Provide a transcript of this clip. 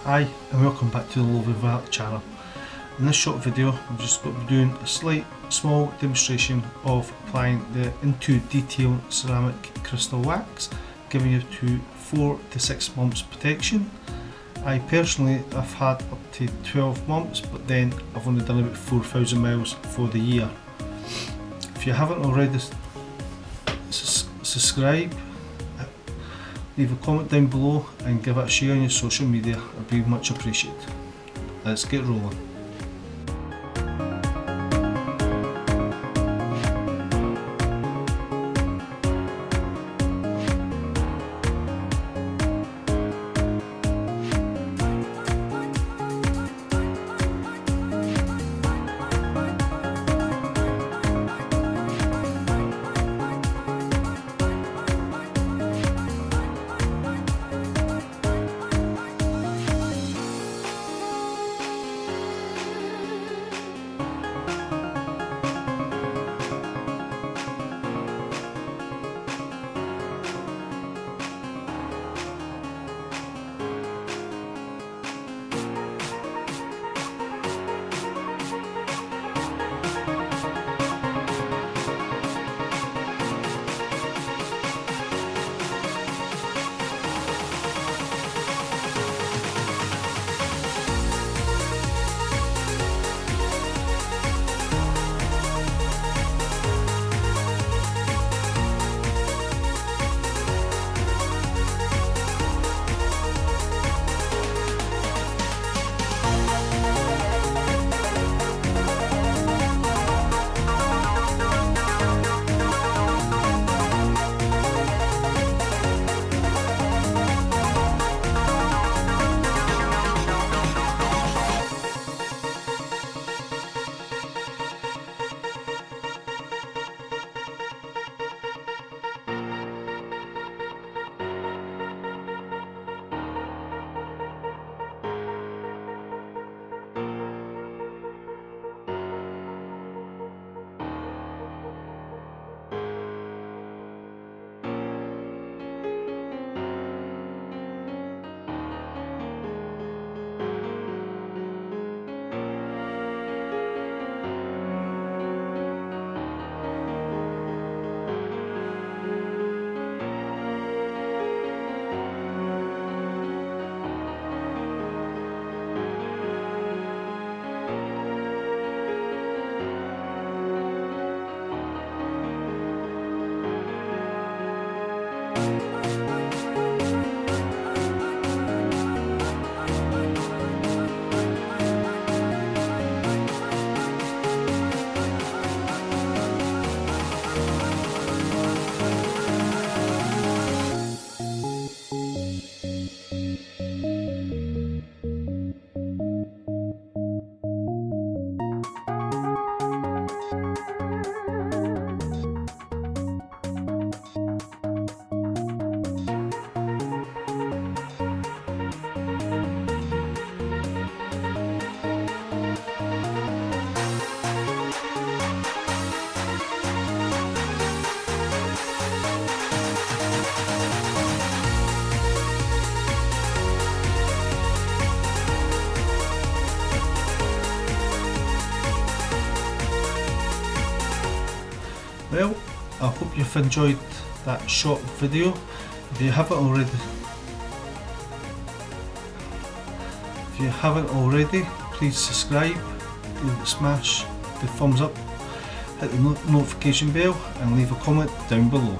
Hi and welcome back to the Valet channel. In this short video I'm just going to be doing a small demonstration of applying the in2detailing ceramic crystal wax, giving you 4 to 6 months protection. I personally have had up to 12 months, but then I've only done about 4,000 miles for the year. If you haven't already, subscribe, leave a comment down below and give it a share on your social media. It would be much appreciated. Let's get rolling. Well, I hope you've enjoyed that short video. If you haven't already, please subscribe, smash the thumbs up, hit the notification bell and leave a comment down below.